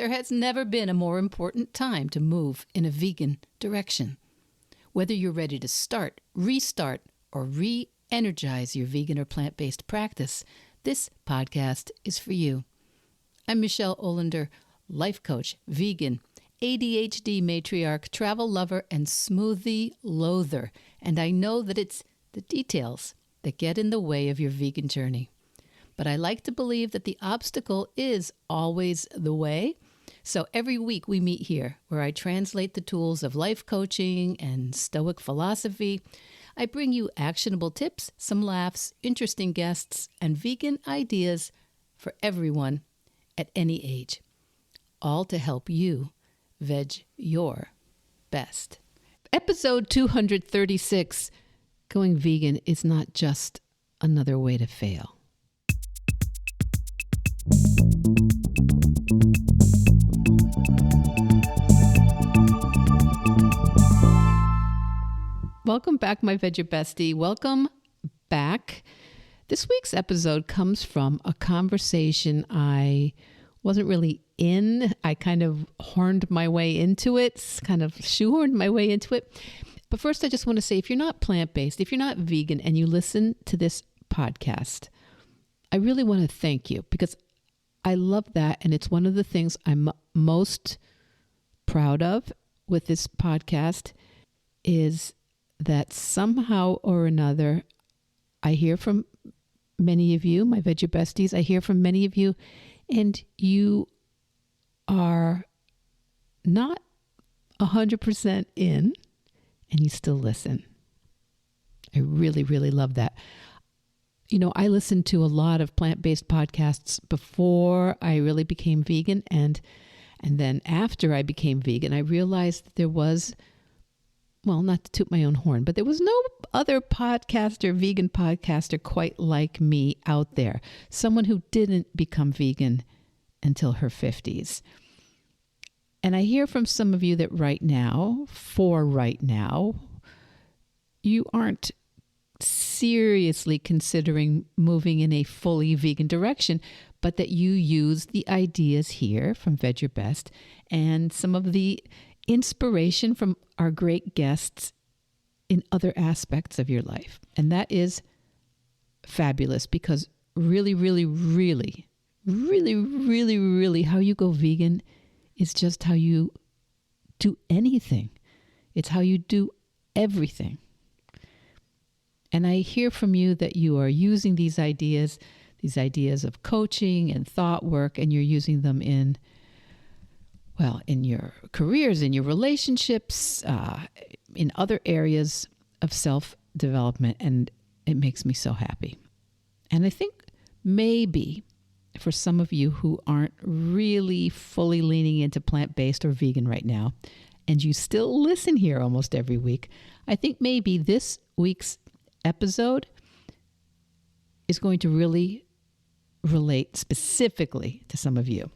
There has never been a more important time to move in a vegan direction. Whether you're ready to start, restart, or re-energize your vegan or plant-based practice, this podcast is for you. I'm Michelle Olander, life coach, vegan, ADHD matriarch, travel lover, and smoothie loather. And I know that it's the details that get in the way of your vegan journey. But I like to believe that the obstacle is always the way. So every week we meet here where I translate the tools of life coaching and Stoic philosophy. I bring you actionable tips, some laughs, interesting guests, and vegan ideas for everyone at any age. All to help you veg your best. Episode 236, Going Vegan is not just another way to fail. Welcome back, my Veg Bestie. Welcome back. This week's episode comes from a conversation I wasn't really in. I kind of horned my way into it, kind of shoehorned my way into it. But first, I just want to say, if you're not plant-based, if you're not vegan, and you listen to this podcast, I really want to thank you because I love that. And it's one of the things I'm most proud of with this podcast is that somehow or another, I hear from many of you, my Veg Besties, I hear from many of you, and you are not 100% in, and you still listen. I really, really love that. You know, I listened to a lot of plant-based podcasts before I really became vegan, and then after I became vegan, I realized that there was, well, not to toot my own horn, but there was no other podcaster, vegan podcaster quite like me out there. Someone who didn't become vegan until her 50s. And I hear from some of you that right now, you aren't seriously considering moving in a fully vegan direction, but that you use the ideas here from Veg Your Best and some of the inspiration from our great guests in other aspects of your life. And that is fabulous because really, really, really, really, really, really how you go vegan is just how you do anything. It's how you do everything. And I hear from you that you are using these ideas of coaching and thought work, and you're using them in your careers, in your relationships, in other areas of self-development, and it makes me so happy. And I think maybe for some of you who aren't really fully leaning into plant-based or vegan right now, and you still listen here almost every week, I think maybe this week's episode is going to really relate specifically to some of you.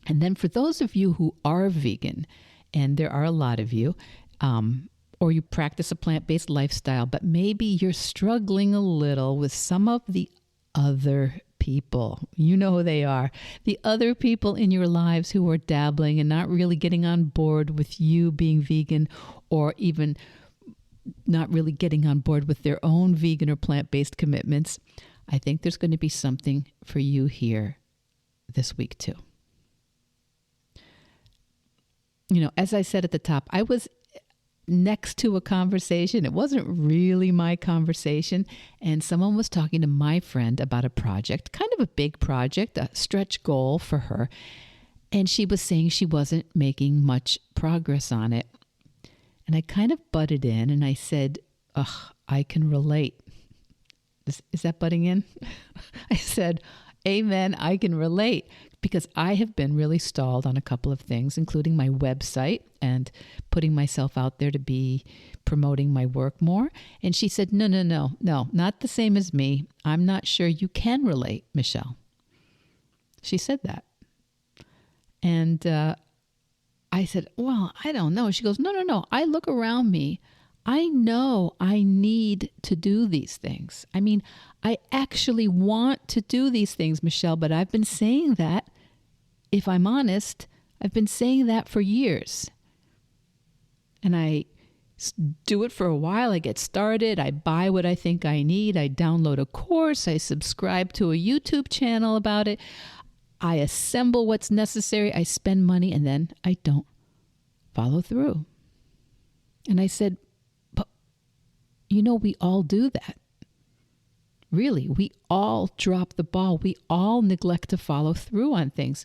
And then for those of you who are vegan, and there are a lot of you, or you practice a plant-based lifestyle, but maybe you're struggling a little with some of the other people. You know who they are. The other people in your lives who are dabbling and not really getting on board with you being vegan, or even not really getting on board with their own vegan or plant-based commitments. I think there's going to be something for you here this week too. You know, as I said at the top, I was next to a conversation. It wasn't really my conversation. And someone was talking to my friend about a project, kind of a big project, a stretch goal for her. And she was saying she wasn't making much progress on it. And I kind of butted in and I said, I can relate. Is that butting in? I said, amen, I can relate. Because I have been really stalled on a couple of things, including my website and putting myself out there to be promoting my work more. And she said, no, not the same as me. I'm not sure you can relate, Michelle. She said that. And I said, well, I don't know. She goes, no. I look around me. I know I need to do these things. I mean, I actually want to do these things, Michelle, but I've been saying that, if I'm honest, I've been saying that for years. And I do it for a while. I get started. I buy what I think I need. I download a course. I subscribe to a YouTube channel about it. I assemble what's necessary. I spend money, and then I don't follow through. And I said, but we all do that. Really, we all drop the ball. We all neglect to follow through on things.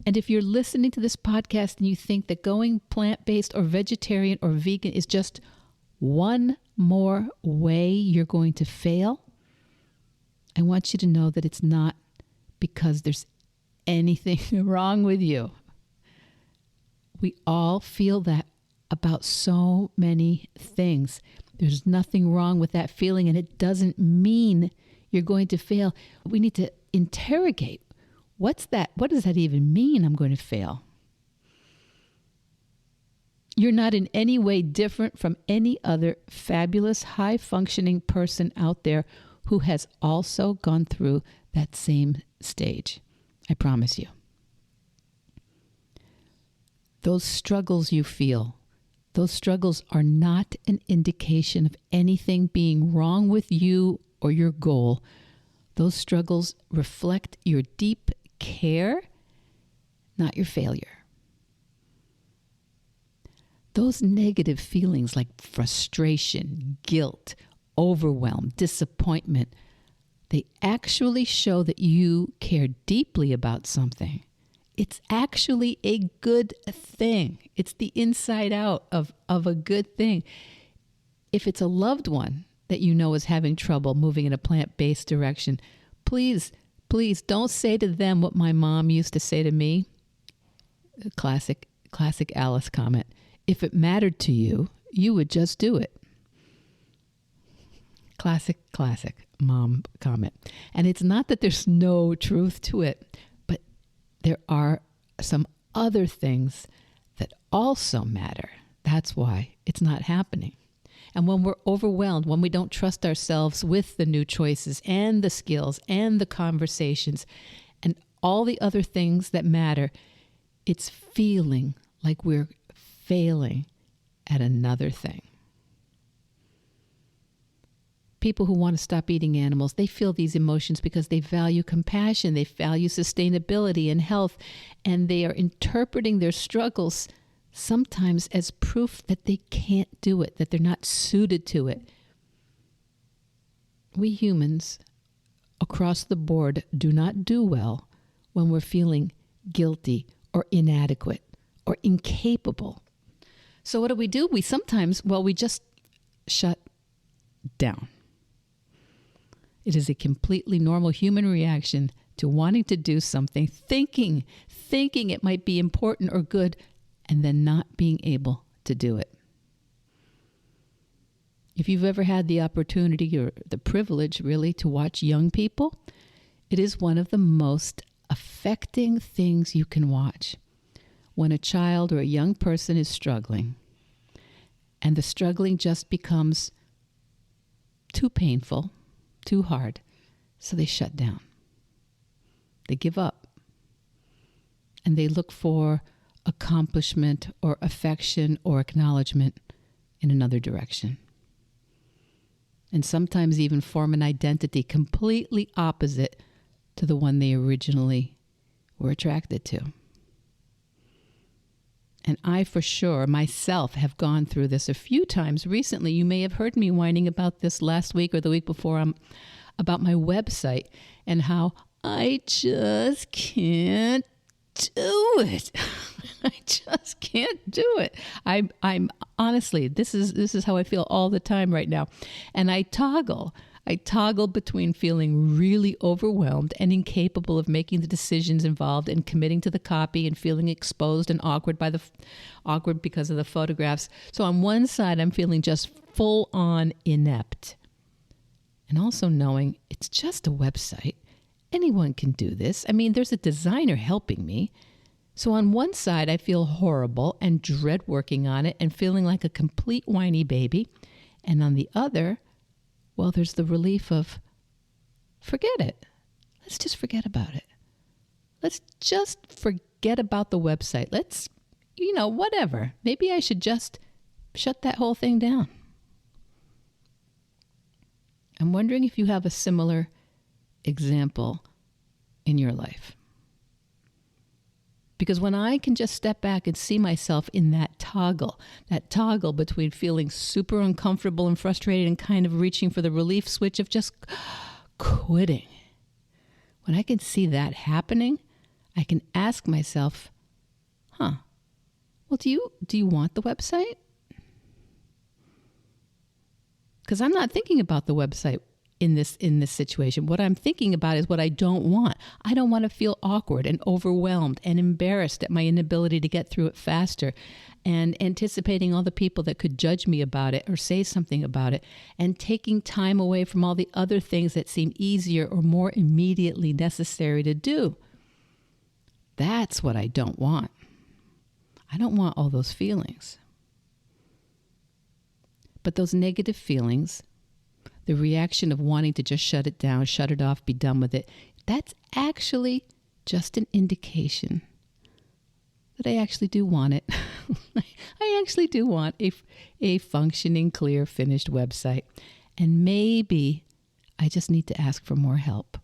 And if you're listening to this podcast and you think that going plant-based or vegetarian or vegan is just one more way you're going to fail, I want you to know that it's not because there's anything wrong with you. We all feel that about so many things. There's nothing wrong with that feeling, and it doesn't mean you're going to fail. We need to interrogate. What's that? What does that even mean, I'm going to fail? You're not in any way different from any other fabulous, high-functioning person out there who has also gone through that same stage. I promise you. Those struggles you feel, those struggles are not an indication of anything being wrong with you or your goal. Those struggles reflect your deep care, not your failure. Those negative feelings like frustration, guilt, overwhelm, disappointment, they actually show that you care deeply about something. It's actually a good thing. It's the inside out of a good thing. If it's a loved one that you know is having trouble moving in a plant-based direction, please don't say to them what my mom used to say to me. Classic Alice comment. If it mattered to you, you would just do it. Classic mom comment. And it's not that there's no truth to it, but there are some other things that also matter. That's why it's not happening. And when we're overwhelmed, when we don't trust ourselves with the new choices and the skills and the conversations and all the other things that matter, it's feeling like we're failing at another thing. People who want to stop eating animals, they feel these emotions because they value compassion, they value sustainability and health, and they are interpreting their struggles sometimes as proof that they can't do it, that they're not suited to it. We humans across the board do not do well when we're feeling guilty or inadequate or incapable. So what do? We just shut down. It is a completely normal human reaction to wanting to do something, thinking it might be important or good, and then not being able to do it. If you've ever had the opportunity or the privilege, really, to watch young people, it is one of the most affecting things you can watch. When a child or a young person is struggling, and the struggling just becomes too painful, too hard, so they shut down. They give up. And they look for accomplishment or affection or acknowledgement in another direction. And sometimes even form an identity completely opposite to the one they originally were attracted to. And I, for sure, myself, have gone through this a few times recently. You may have heard me whining about this last week or the week before about my website and how I just can't do it. I just can't do it. I'm honestly, this is how I feel all the time right now. And I toggle between feeling really overwhelmed and incapable of making the decisions involved and committing to the copy and feeling exposed and awkward because of the photographs. So on one side, I'm feeling just full on inept. And also knowing it's just a website. Anyone can do this. I mean, there's a designer helping me. So on one side, I feel horrible and dread working on it and feeling like a complete whiny baby. And on the other, well, there's the relief of, forget it. Let's just forget about it. Let's just forget forget about the website. Let's, whatever. Maybe I should just shut that whole thing down. I'm wondering if you have a similar example in your life. Because when I can just step back and see myself in that toggle between feeling super uncomfortable and frustrated and kind of reaching for the relief switch of just quitting. When I can see that happening, I can ask myself, well, do you want the website? Because I'm not thinking about the website in this situation. What I'm thinking about is what I don't want. I don't want to feel awkward and overwhelmed and embarrassed at my inability to get through it faster, and anticipating all the people that could judge me about it or say something about it, and taking time away from all the other things that seem easier or more immediately necessary to do. That's what I don't want. I don't want all those feelings. But those negative feelings, the reaction of wanting to just shut it down, shut it off, be done with it, that's actually just an indication that I actually do want it. I actually do want a functioning, clear, finished website. And maybe I just need to ask for more help.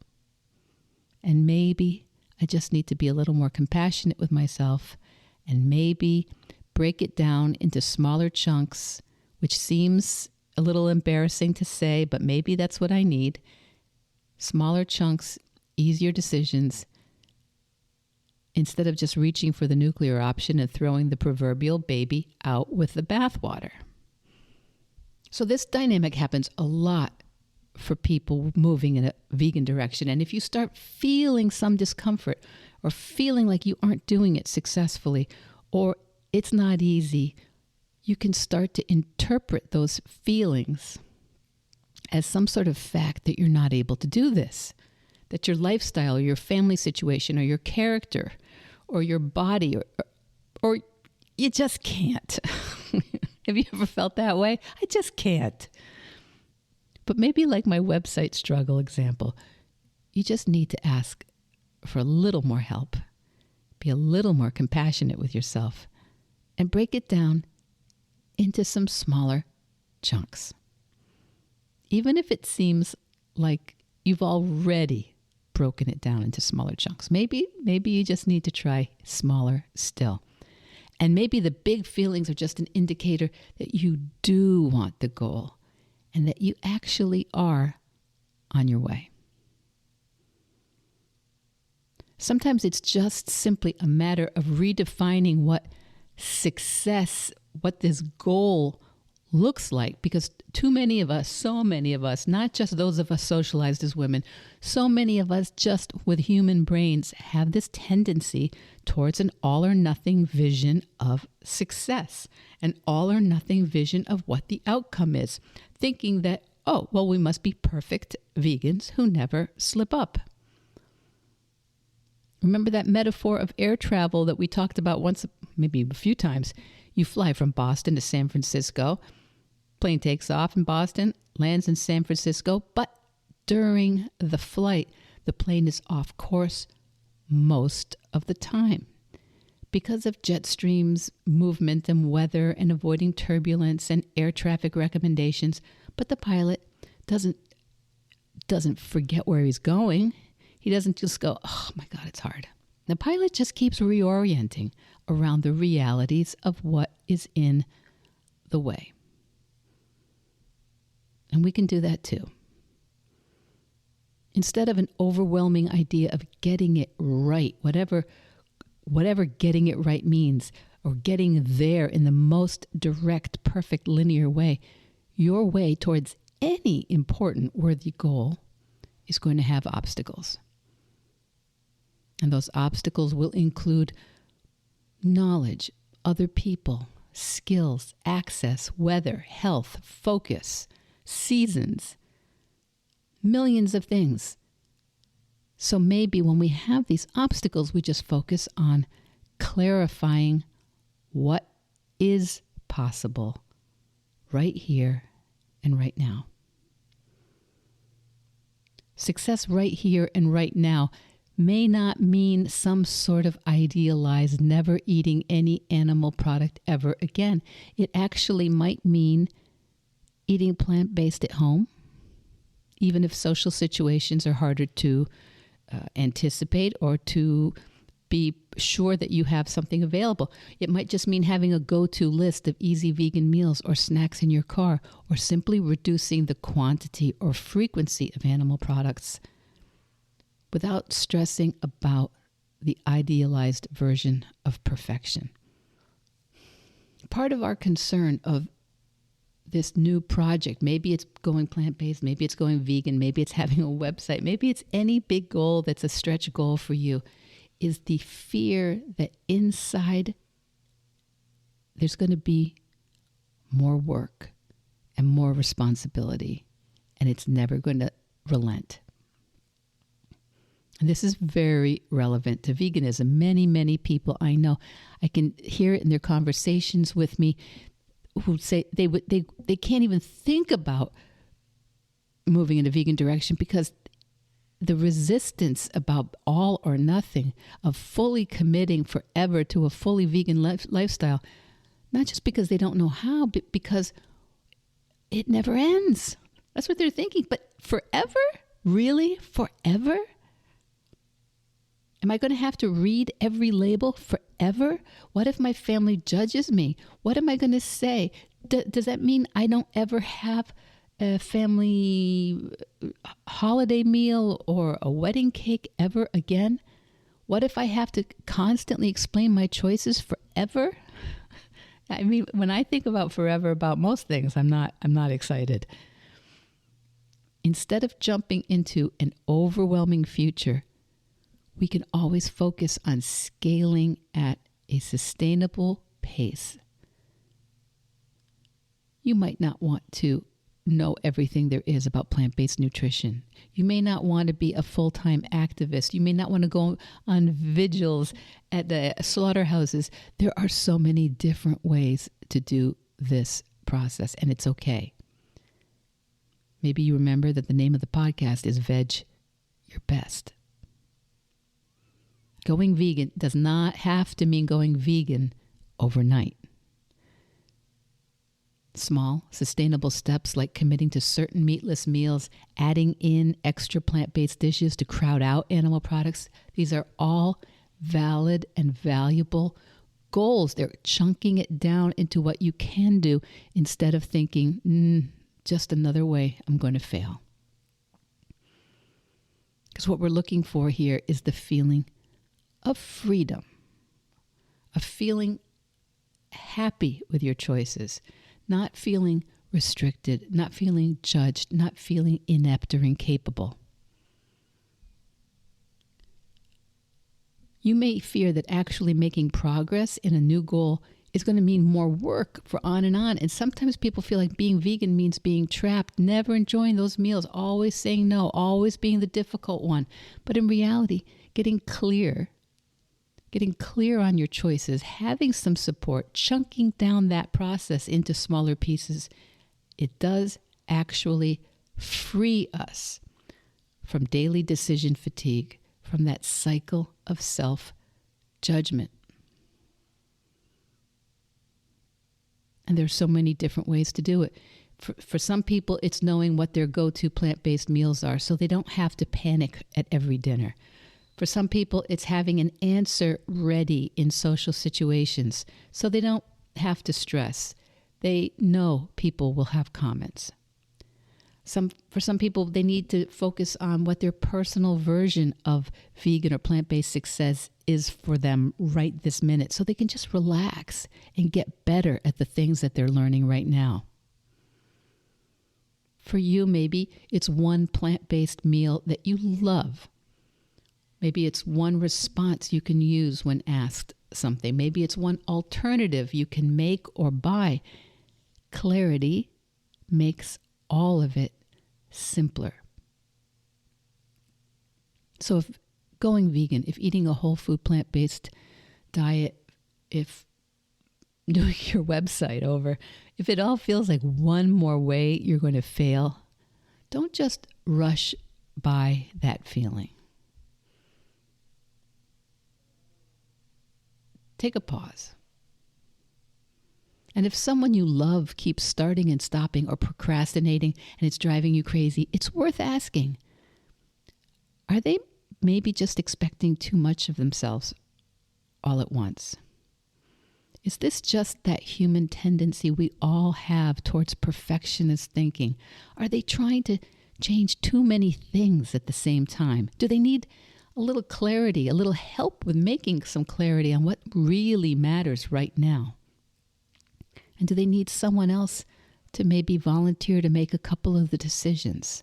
And maybe I just need to be a little more compassionate with myself, and maybe break it down into smaller chunks, which seems a little embarrassing to say, but maybe that's what I need. Smaller chunks, easier decisions, instead of just reaching for the nuclear option and throwing the proverbial baby out with the bathwater. So this dynamic happens a lot for people moving in a vegan direction. And if you start feeling some discomfort, or feeling like you aren't doing it successfully, or it's not easy, you can start to interpret those feelings as some sort of fact that you're not able to do this, that your lifestyle or your family situation or your character or your body or you just can't. Have you ever felt that way? I just can't. But maybe like my website struggle example, you just need to ask for a little more help, be a little more compassionate with yourself, and break it down into some smaller chunks. Even if it seems like you've already broken it down into smaller chunks. Maybe you just need to try smaller still. And maybe the big feelings are just an indicator that you do want the goal and that you actually are on your way. Sometimes it's just simply a matter of redefining what success, what this goal looks like, because too many of us, so many of us, not just those of us socialized as women, so many of us just with human brains have this tendency towards an all or nothing vision of success, an all or nothing vision of what the outcome is, thinking that, oh, well, we must be perfect vegans who never slip up. Remember that metaphor of air travel that we talked about once, maybe a few times. You fly from Boston to San Francisco. Plane takes off in Boston, lands in San Francisco, but during the flight, the plane is off course most of the time because of jet streams, movement and weather, and avoiding turbulence and air traffic recommendations. But the pilot doesn't forget where he's going. He doesn't just go, oh my God, it's hard. The pilot just keeps reorienting around the realities of what is in the way. And we can do that too. Instead of an overwhelming idea of getting it right, whatever getting it right means, or getting there in the most direct, perfect, linear way, your way towards any important, worthy goal is going to have obstacles. And those obstacles will include knowledge, other people, skills, access, weather, health, focus, seasons, millions of things. So maybe when we have these obstacles, we just focus on clarifying what is possible right here and right now. Success right here and right now may not mean some sort of idealized never eating any animal product ever again. It actually might mean eating plant-based at home, even if social situations are harder to anticipate or to be sure that you have something available. It might just mean having a go-to list of easy vegan meals or snacks in your car, or simply reducing the quantity or frequency of animal products without stressing about the idealized version of perfection. Part of our concern of this new project, maybe it's going plant-based, maybe it's going vegan, maybe it's having a website, maybe it's any big goal that's a stretch goal for you, is the fear that inside there's going to be more work and more responsibility, and it's never going to relent. And this is very relevant to veganism. Many, many people I know, I can hear it in their conversations with me, who say they can't even think about moving in a vegan direction because the resistance about all or nothing, of fully committing forever to a fully vegan lifestyle, not just because they don't know how, but because it never ends. That's what they're thinking. But forever? Really? Forever? Am I going to have to read every label forever? What if my family judges me? What am I going to say? Does that mean I don't ever have a family holiday meal or a wedding cake ever again? What if I have to constantly explain my choices forever? I mean, when I think about forever about most things, I'm not excited. Instead of jumping into an overwhelming future, we can always focus on scaling at a sustainable pace. You might not want to know everything there is about plant-based nutrition. You may not want to be a full-time activist. You may not want to go on vigils at the slaughterhouses. There are so many different ways to do this process, and it's okay. Maybe you remember that the name of the podcast is Vedge Your Best. Going vegan does not have to mean going vegan overnight. Small, sustainable steps like committing to certain meatless meals, adding in extra plant-based dishes to crowd out animal products, these are all valid and valuable goals. They're chunking it down into what you can do instead of thinking, just another way I'm going to fail. Because what we're looking for here is the feeling of freedom, of feeling happy with your choices, not feeling restricted, not feeling judged, not feeling inept or incapable. You may fear that actually making progress in a new goal is going to mean more work for on. And sometimes people feel like being vegan means being trapped, never enjoying those meals, always saying no, always being the difficult one. But in reality, getting clear on your choices, having some support, chunking down that process into smaller pieces, it does actually free us from daily decision fatigue, from that cycle of self-judgment. And there's so many different ways to do it. For some people, it's knowing what their go-to plant-based meals are so they don't have to panic at every dinner. For some people, it's having an answer ready in social situations so they don't have to stress. They know people will have comments. For some people, they need to focus on what their personal version of vegan or plant-based success is for them right this minute so they can just relax and get better at the things that they're learning right now. For you, maybe it's one plant-based meal that you love. Maybe it's one response you can use when asked something. Maybe it's one alternative you can make or buy. Clarity makes all of it simpler. So if going vegan, if eating a whole food plant-based diet, if doing your website over, if it all feels like one more way you're going to fail, don't just rush by that feeling. Take a pause. And if someone you love keeps starting and stopping or procrastinating and it's driving you crazy, it's worth asking, are they maybe just expecting too much of themselves all at once? Is this just that human tendency we all have towards perfectionist thinking? Are they trying to change too many things at the same time? Do they need a little clarity, a little help with making some clarity on what really matters right now? And do they need someone else to maybe volunteer to make a couple of the decisions?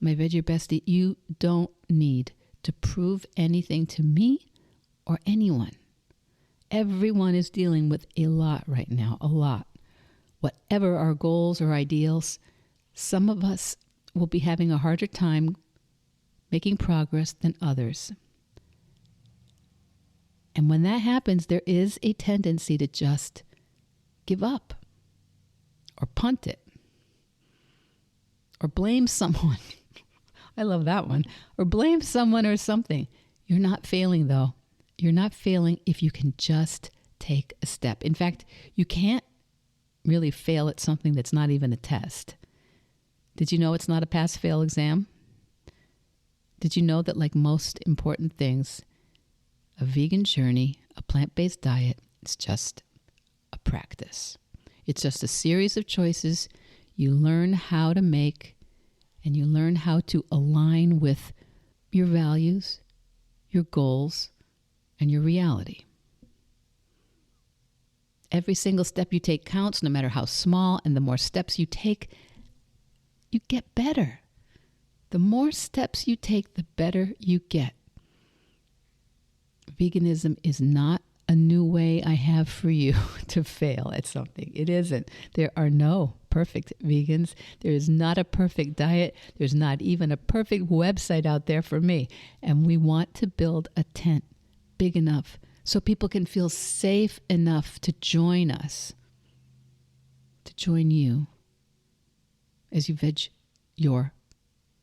My Vedge Bestie, you don't need to prove anything to me or anyone. Everyone is dealing with a lot right now, a lot. Whatever our goals or ideals, some of us will be having a harder time making progress than others. And when that happens, there is a tendency to just give up or punt it or blame someone. I love that one. Or blame someone or something. You're not failing, though. You're not failing if you can just take a step. In fact, you can't really fail at something that's not even a test. Did you know it's not a pass-fail exam? Did you know that, like most important things, a vegan journey, a plant-based diet, it's just a practice. It's just a series of choices you learn how to make, and you learn how to align with your values, your goals, and your reality. Every single step you take counts, no matter how small, and the more steps you take, you get better. The more steps you take, the better you get. Veganism is not a new way I have for you to fail at something. It isn't. There are no perfect vegans. There is not a perfect diet. There's not even a perfect website out there for me. And we want to build a tent big enough so people can feel safe enough to join us, to join you as you veg your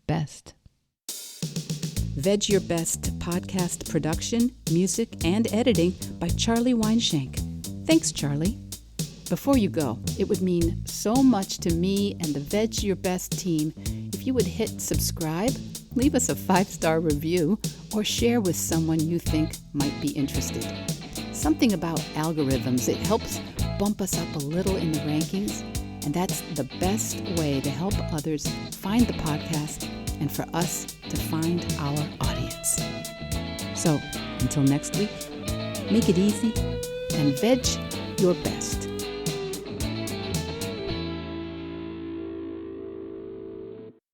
best. Vedge Your Best podcast production, music, and editing by Charlie Weinshank. Thanks, Charlie. Before you go, it would mean so much to me and the Vedge Your Best team if you would hit subscribe, leave us a 5-star review, or share with someone you think might be interested. Something about algorithms, it helps bump us up a little in the rankings, and that's the best way to help others find the podcast and for us to find our audience. So, until next week, make it easy and veg your best.